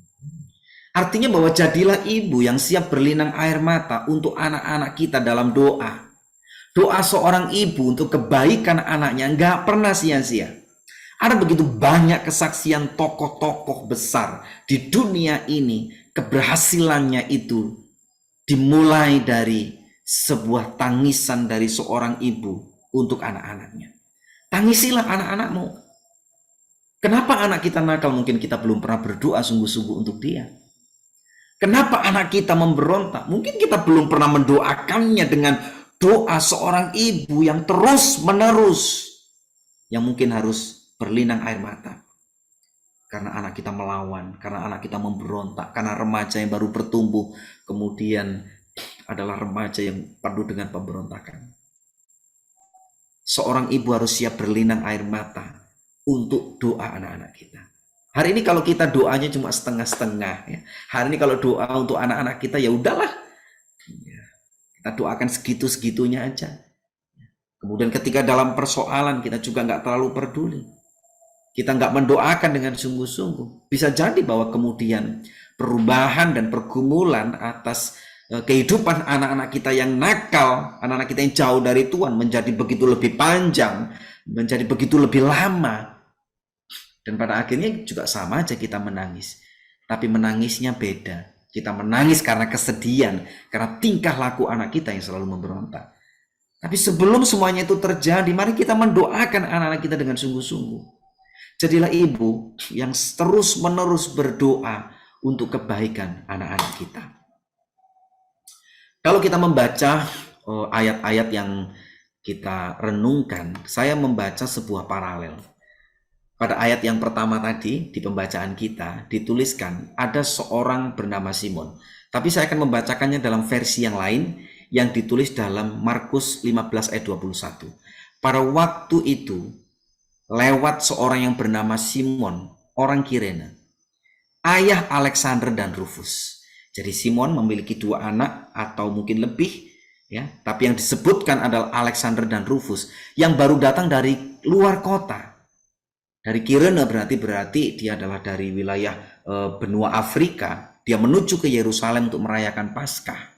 Speaker 3: Artinya bahwa jadilah ibu yang siap berlinang air mata untuk anak-anak kita dalam doa. Doa seorang ibu untuk kebaikan anaknya nggak pernah sia-sia. Ada begitu banyak kesaksian tokoh-tokoh besar di dunia ini, keberhasilannya itu dimulai dari sebuah tangisan dari seorang ibu untuk anak-anaknya. Tangisilah anak-anakmu. Kenapa anak kita nakal? Mungkin kita belum pernah berdoa sungguh-sungguh untuk dia. Kenapa anak kita memberontak? Mungkin kita belum pernah mendoakannya dengan doa seorang ibu yang terus-menerus, yang mungkin harus berlinang air mata. Karena anak kita melawan, karena anak kita memberontak, karena remaja yang baru bertumbuh, kemudian adalah remaja yang penuh dengan pemberontakan. Seorang ibu harus siap berlinang air mata untuk doa anak-anak kita. Hari ini kalau kita doanya cuma setengah-setengah, ya. Hari ini kalau doa untuk anak-anak kita, ya udahlah, ya, kita doakan segitu-segitunya aja. Kemudian ketika dalam persoalan kita juga nggak terlalu peduli, kita nggak mendoakan dengan sungguh-sungguh. Bisa jadi bahwa kemudian perubahan dan pergumulan atas kehidupan anak-anak kita yang nakal, anak-anak kita yang jauh dari Tuhan menjadi begitu lebih panjang, menjadi begitu lebih lama. Dan pada akhirnya juga sama aja kita menangis. Tapi menangisnya beda. Kita menangis karena kesedihan, karena tingkah laku anak kita yang selalu memberontak. Tapi sebelum semuanya itu terjadi, mari kita mendoakan anak-anak kita dengan sungguh-sungguh. Jadilah ibu yang terus-menerus berdoa untuk kebaikan anak-anak kita. Kalau kita membaca ayat-ayat yang kita renungkan, saya membaca sebuah paralel. Pada ayat yang pertama tadi di pembacaan kita dituliskan ada seorang bernama Simon. Tapi saya akan membacakannya dalam versi yang lain yang ditulis dalam Markus 15 ayat 21. Pada waktu itu lewat seorang yang bernama Simon, orang Kirene, ayah Alexander dan Rufus. Jadi Simon memiliki 2 anak atau mungkin lebih, ya. Tapi yang disebutkan adalah Alexander dan Rufus yang baru datang dari luar kota. Dari Kirene berarti dia adalah dari wilayah benua Afrika. Dia menuju ke Yerusalem untuk merayakan Paskah.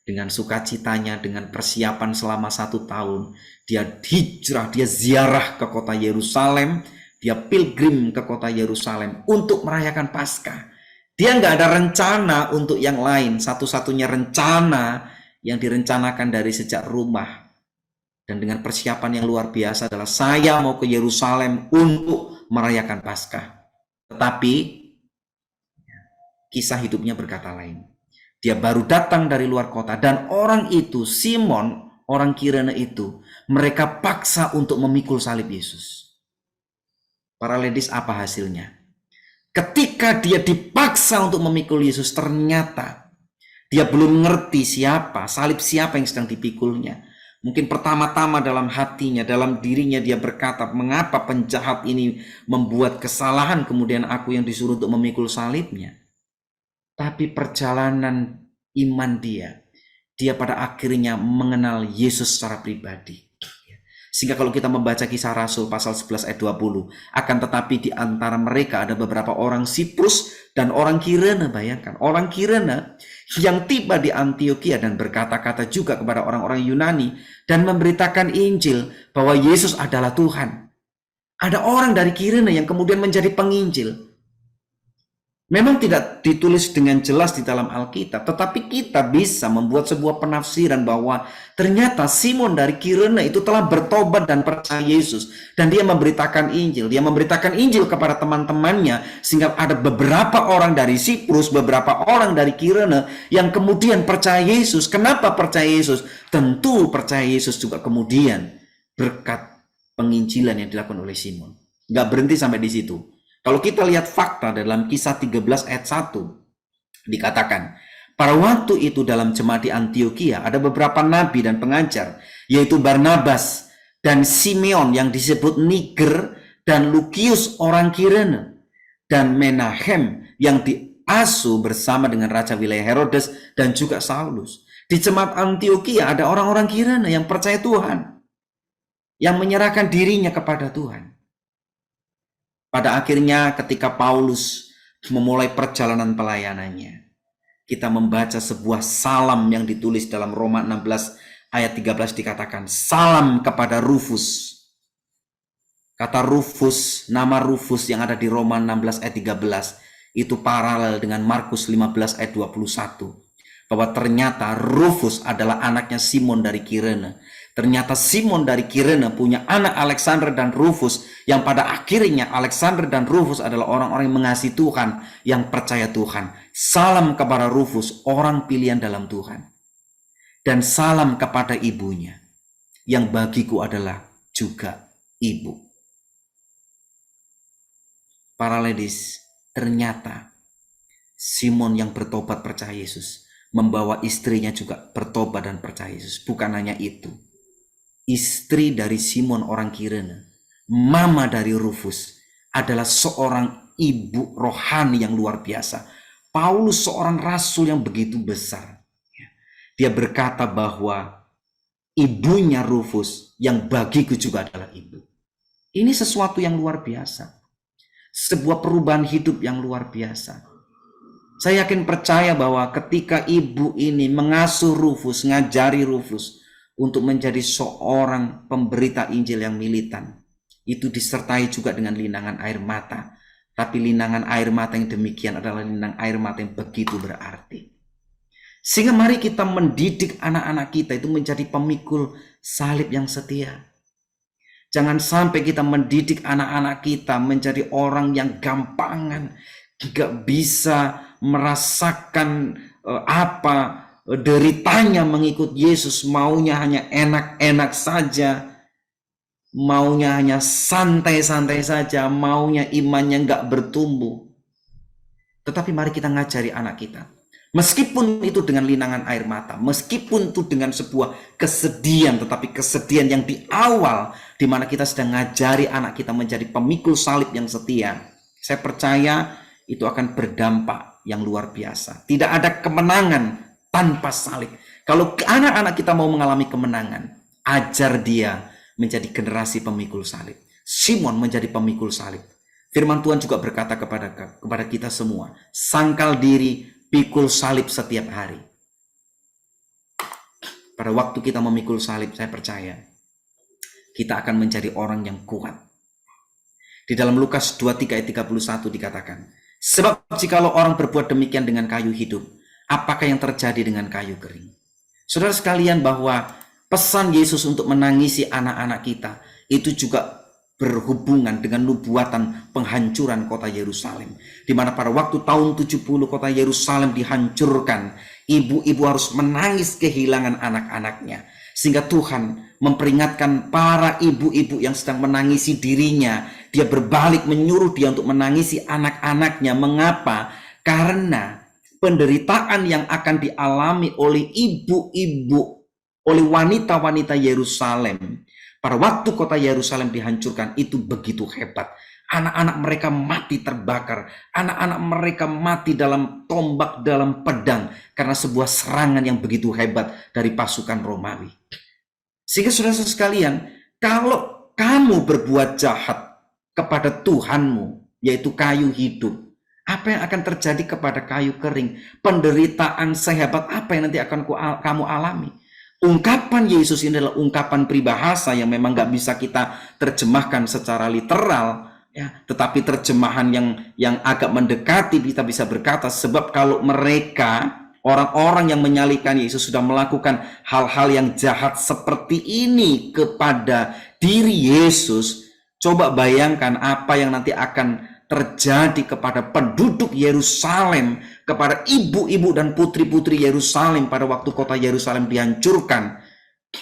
Speaker 3: Dengan sukacitanya, dengan persiapan selama 1 tahun. Dia hijrah, dia ziarah ke kota Yerusalem. Dia pilgrim ke kota Yerusalem untuk merayakan Paskah. Dia nggak ada rencana untuk yang lain. Satu-satunya rencana yang direncanakan dari sejak rumah dan dengan persiapan yang luar biasa adalah saya mau ke Yerusalem untuk merayakan Paskah. Tetapi kisah hidupnya berkata lain. Dia baru datang dari luar kota dan orang itu, Simon, orang Kirene itu, mereka paksa untuk memikul salib Yesus. Para ladies, apa hasilnya? Ketika dia dipaksa untuk memikul Yesus, ternyata dia belum ngerti salib siapa yang sedang dipikulnya. Mungkin pertama-tama dalam hatinya, dalam dirinya dia berkata, mengapa penjahat ini membuat kesalahan kemudian aku yang disuruh untuk memikul salibnya. Tapi perjalanan iman dia pada akhirnya mengenal Yesus secara pribadi. Sehingga kalau kita membaca kisah Rasul pasal 11 ayat 20, akan tetapi di antara mereka ada beberapa orang Siprus dan orang Kirene. Bayangkan, orang Kirene yang tiba di Antiokhia dan berkata-kata juga kepada orang-orang Yunani dan memberitakan Injil bahwa Yesus adalah Tuhan. Ada orang dari Kirene yang kemudian menjadi penginjil. Memang tidak ditulis dengan jelas di dalam Alkitab, tetapi kita bisa membuat sebuah penafsiran bahwa ternyata Simon dari Kirene itu telah bertobat dan percaya Yesus. Dan dia memberitakan Injil. Dia memberitakan Injil kepada teman-temannya, sehingga ada beberapa orang dari Siprus, beberapa orang dari Kirene yang kemudian percaya Yesus. Kenapa percaya Yesus? Tentu percaya Yesus juga kemudian berkat penginjilan yang dilakukan oleh Simon. Nggak berhenti sampai di situ. Kalau kita lihat fakta dalam kisah 13 ayat 1, dikatakan, pada waktu itu dalam jemaat di Antiokhia ada beberapa nabi dan pengajar, yaitu Barnabas dan Simeon yang disebut Niger dan Lukius orang Kirene, dan Menahem yang diasuh bersama dengan Raja wilayah Herodes dan juga Saulus. Di jemaat Antiokhia ada orang-orang Kirene yang percaya Tuhan, yang menyerahkan dirinya kepada Tuhan. Pada akhirnya ketika Paulus memulai perjalanan pelayanannya, kita membaca sebuah salam yang ditulis dalam Roma 16 ayat 13 dikatakan, salam kepada Rufus. Kata Rufus, nama Rufus yang ada di Roma 16 ayat 13, itu paralel dengan Markus 15 ayat 21. Bahwa ternyata Rufus adalah anaknya Simon dari Kirene. Ternyata Simon dari Kirene punya anak Alexander dan Rufus, yang pada akhirnya Alexander dan Rufus adalah orang-orang yang mengasihi Tuhan, yang percaya Tuhan. Salam kepada Rufus, orang pilihan dalam Tuhan. Dan salam kepada ibunya, yang bagiku adalah juga ibu. Para ladies, ternyata Simon yang bertobat percaya Yesus membawa istrinya juga bertobat dan percaya Yesus. Bukan hanya itu. Istri dari Simon orang Kirene, mama dari Rufus, adalah seorang ibu rohani yang luar biasa. Paulus seorang rasul yang begitu besar. Dia berkata bahwa ibunya Rufus yang bagiku juga adalah ibu. Ini sesuatu yang luar biasa. Sebuah perubahan hidup yang luar biasa. Saya yakin percaya bahwa ketika ibu ini mengasuh Rufus, ngajari Rufus untuk menjadi seorang pemberita Injil yang militan, itu disertai juga dengan linangan air mata. Tapi linangan air mata yang demikian adalah linangan air mata yang begitu berarti. Sehingga mari kita mendidik anak-anak kita itu menjadi pemikul salib yang setia. Jangan sampai kita mendidik anak-anak kita menjadi orang yang gampangan, gak bisa merasakan deritanya mengikut Yesus, maunya hanya enak-enak saja, maunya hanya santai-santai saja, maunya imannya nggak bertumbuh. Tetapi mari kita ngajari anak kita, meskipun itu dengan linangan air mata, meskipun itu dengan sebuah kesedihan, tetapi kesedihan yang di awal, di mana kita sedang ngajari anak kita menjadi pemikul salib yang setia. Saya percaya itu akan berdampak yang luar biasa. Tidak ada kemenangan tanpa salib. Kalau anak-anak kita mau mengalami kemenangan, ajar dia menjadi generasi pemikul salib. Simon menjadi pemikul salib. Firman Tuhan juga berkata kepada kita semua, sangkal diri, pikul salib setiap hari. Pada waktu kita memikul salib, saya percaya kita akan menjadi orang yang kuat. Di dalam Lukas 23 ayat 31 dikatakan, sebab jikalau orang berbuat demikian dengan kayu hidup, apakah yang terjadi dengan kayu kering? Saudara sekalian, bahwa pesan Yesus untuk menangisi anak-anak kita itu juga berhubungan dengan nubuatan penghancuran kota Yerusalem. Di mana pada waktu tahun 70 kota Yerusalem dihancurkan, ibu-ibu harus menangis kehilangan anak-anaknya. Sehingga Tuhan memperingatkan para ibu-ibu yang sedang menangisi dirinya. Dia berbalik menyuruh dia untuk menangisi anak-anaknya. Mengapa? Karena penderitaan yang akan dialami oleh ibu-ibu, oleh wanita-wanita Yerusalem pada waktu kota Yerusalem dihancurkan itu begitu hebat. Anak-anak mereka mati terbakar, anak-anak mereka mati dalam tombak, dalam pedang, karena sebuah serangan yang begitu hebat dari pasukan Romawi. Sehingga saudara sekalian, kalau kamu berbuat jahat kepada Tuhanmu, yaitu kayu hidup, apa yang akan terjadi kepada kayu kering? Penderitaan sehebat apa yang nanti akan kamu alami? Ungkapan Yesus ini adalah ungkapan peribahasa yang memang gak bisa kita terjemahkan secara literal, ya, tetapi terjemahan yang agak mendekati kita bisa berkata, sebab kalau mereka, orang-orang yang menyalibkan Yesus, sudah melakukan hal-hal yang jahat seperti ini kepada diri Yesus, coba bayangkan apa yang nanti akan terjadi kepada penduduk Yerusalem, kepada ibu-ibu dan putri-putri Yerusalem pada waktu kota Yerusalem dihancurkan.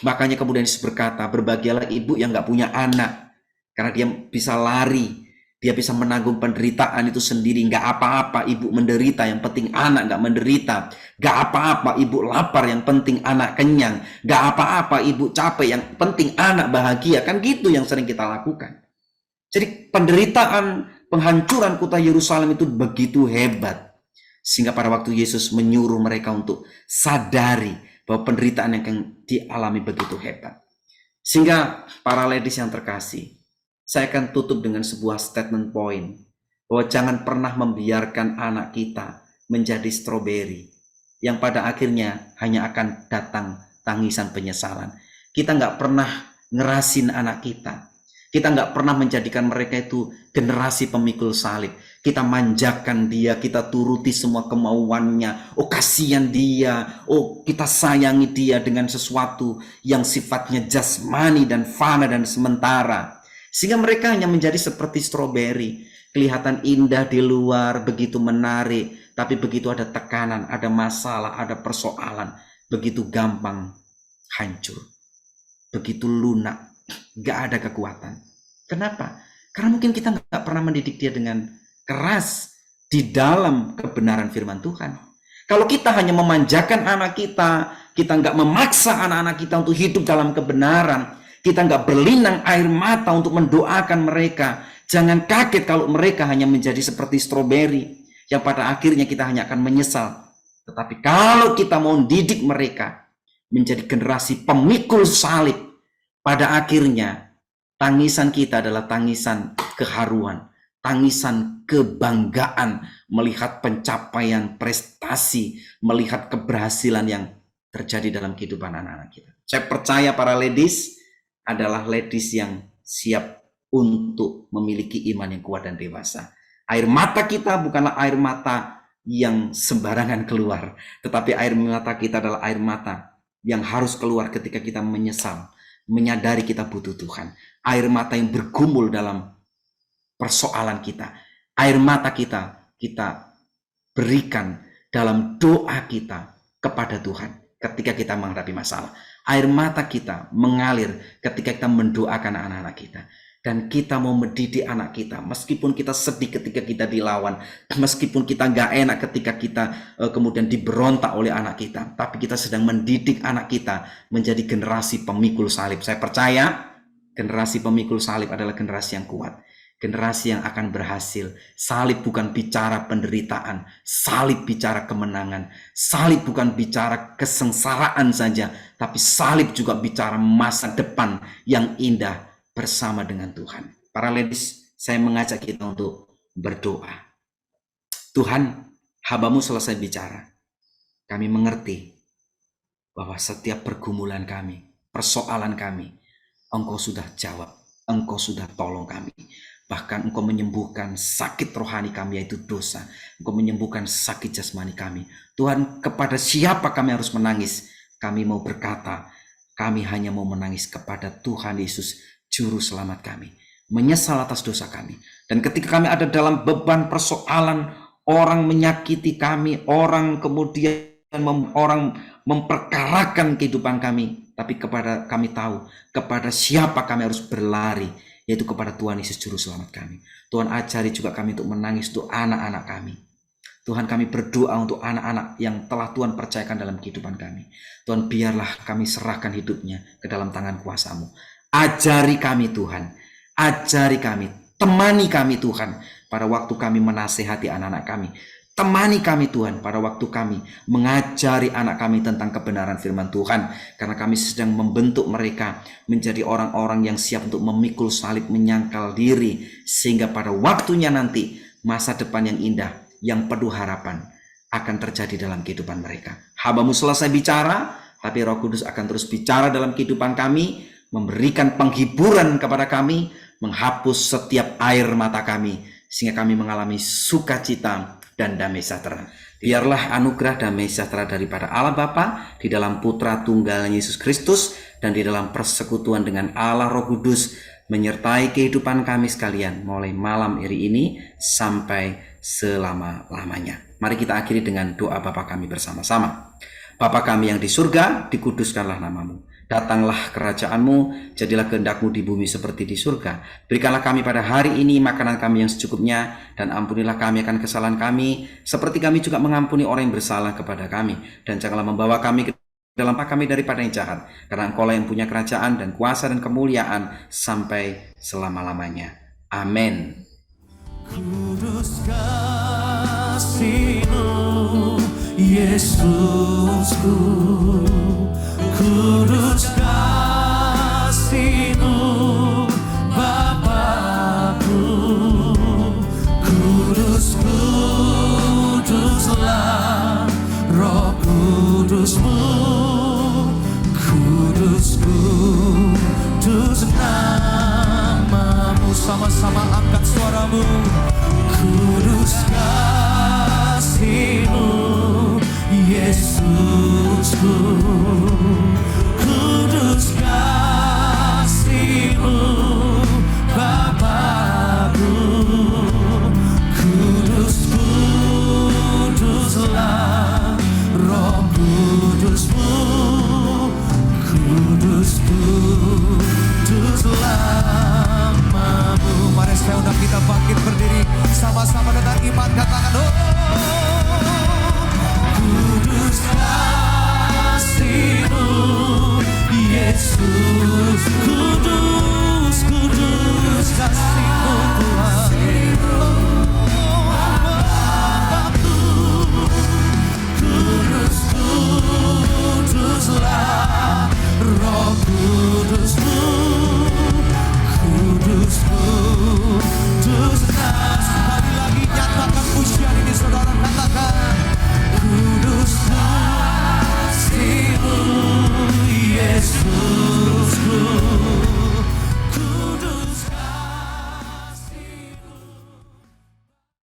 Speaker 3: Makanya kemudian Yesus berkata, berbahagialah ibu yang gak punya anak, karena dia bisa lari, dia bisa menanggung penderitaan itu sendiri. Gak apa-apa ibu menderita, yang penting anak gak menderita. Gak apa-apa ibu lapar, yang penting anak kenyang. Gak apa-apa ibu capek, yang penting anak bahagia. Kan gitu yang sering kita lakukan. Jadi penderitaan penghancuran kota Yerusalem itu begitu hebat. Sehingga pada waktu Yesus menyuruh mereka untuk sadari bahwa penderitaan yang dialami begitu hebat. Sehingga para ladies yang terkasih, saya akan tutup dengan sebuah statement point. Bahwa jangan pernah membiarkan anak kita menjadi stroberi. Yang pada akhirnya hanya akan datang tangisan penyesalan. Kita nggak pernah ngerasin anak kita. Kita nggak pernah menjadikan mereka itu generasi pemikul salib. Kita manjakan dia, kita turuti semua kemauannya. Oh kasihan dia, oh kita sayangi dia dengan sesuatu yang sifatnya jasmani dan fana dan sementara. Sehingga mereka hanya menjadi seperti stroberi. Kelihatan indah di luar, begitu menarik. Tapi begitu ada tekanan, ada masalah, ada persoalan, begitu gampang hancur. Begitu lunak. Gak ada kekuatan. Kenapa? Karena mungkin kita gak pernah mendidik dia dengan keras di dalam kebenaran firman Tuhan. Kalau kita hanya memanjakan anak kita gak memaksa anak-anak kita untuk hidup dalam kebenaran, kita gak berlinang air mata untuk mendoakan mereka, jangan kaget kalau mereka hanya menjadi seperti stroberi yang pada akhirnya kita hanya akan menyesal. Tetapi kalau kita mau didik mereka menjadi generasi pemikul salib, pada akhirnya tangisan kita adalah tangisan keharuan, tangisan kebanggaan melihat pencapaian prestasi, melihat keberhasilan yang terjadi dalam kehidupan anak-anak kita. Saya percaya para ladies adalah ladies yang siap untuk memiliki iman yang kuat dan dewasa. Air mata kita bukanlah air mata yang sembarangan keluar, tetapi air mata kita adalah air mata yang harus keluar ketika kita menyesal, menyadari kita butuh Tuhan. Air mata yang bergumul dalam persoalan kita. Air mata kita berikan dalam doa kita kepada Tuhan ketika kita menghadapi masalah. Air mata kita mengalir ketika kita mendoakan anak-anak kita. Dan kita mau mendidik anak kita, meskipun kita sedih ketika kita dilawan, meskipun kita gak enak ketika kita kemudian diberontak oleh anak kita, tapi kita sedang mendidik anak kita menjadi generasi pemikul salib. Saya percaya generasi pemikul salib adalah generasi yang kuat, generasi yang akan berhasil. Salib bukan bicara penderitaan, salib bicara kemenangan, salib bukan bicara kesengsaraan saja, tapi salib juga bicara masa depan yang indah bersama dengan Tuhan. Para ladies, saya mengajak kita untuk berdoa. Tuhan, hamba-Mu selesai bicara. Kami mengerti bahwa setiap pergumulan kami, persoalan kami, Engkau sudah jawab, Engkau sudah tolong kami. Bahkan Engkau menyembuhkan sakit rohani kami, yaitu dosa. Engkau menyembuhkan sakit jasmani kami. Tuhan, kepada siapa kami harus menangis? kami mau berkata, kami hanya mau menangis kepada Tuhan Yesus, Juru Selamat kami. Menyesal atas dosa kami. Dan ketika kami ada dalam beban persoalan, orang menyakiti kami, orang kemudian orang memperkarakan kehidupan kami. Tapi kepada kami tahu, kepada siapa kami harus berlari, yaitu kepada Tuhan Yesus Juru Selamat kami. Tuhan ajari juga kami untuk menangis untuk anak-anak kami. Tuhan, kami berdoa untuk anak-anak yang telah Tuhan percayakan dalam kehidupan kami. Tuhan, biarlah kami serahkan hidupnya ke dalam tangan kuasa-Mu. Ajari kami Tuhan, ajari kami, temani kami Tuhan pada waktu kami menasehati anak-anak kami. Temani kami Tuhan pada waktu kami mengajari anak kami tentang kebenaran firman Tuhan. Karena kami sedang membentuk mereka menjadi orang-orang yang siap untuk memikul salib, menyangkal diri. Sehingga pada waktunya nanti masa depan yang indah, yang penuh harapan akan terjadi dalam kehidupan mereka. Hamba-Mu selesai bicara, tapi Roh Kudus akan terus bicara dalam kehidupan kami, memberikan penghiburan kepada kami, menghapus setiap air mata kami, sehingga kami mengalami sukacita dan damai sejahtera. Biarlah anugerah damai sejahtera daripada Allah Bapa di dalam Putra Tunggalnya Yesus Kristus dan di dalam persekutuan dengan Allah Roh Kudus menyertai kehidupan kami sekalian mulai malam hari ini sampai selama-lamanya. Mari kita akhiri dengan doa Bapa kami bersama-sama. Bapa kami yang di surga, dikuduskanlah nama-Mu. Datanglah kerajaan-Mu, jadilah kehendak-Mu di bumi seperti di surga. Berikanlah kami pada hari ini makanan kami yang secukupnya, dan ampunilah kami akan kesalahan kami, seperti kami juga mengampuni orang yang bersalah kepada kami. Dan janganlah membawa kami ke dalam kami daripada yang jahat, karena Engkau lah yang punya kerajaan dan kuasa dan kemuliaan sampai selama-lamanya. Amin.
Speaker 1: Kudus kasih-Mu, Yesusku. Kudus kasih-Mu, Bapakku. Kudus, kuduslah Roh Kudus-Mu. Kudus, kudus nama-Mu. Sama-sama angkat suaramu. Kudus kasih-Mu, Yesusku. Kudus kasih-Mu, Bapakku. Kudus, kuduslah Roh Kudus-Mu. Kudus, kuduslah nama-Mu. Mari saya undang kita bangkit berdiri sama-sama dengan iman, katakan oh. Kudus kasih-Mu, Yesus. Kudus, kudus kasih-Mu, Tuhan. Bapakku. Kudus, kuduslah Roh Kudus-Mu.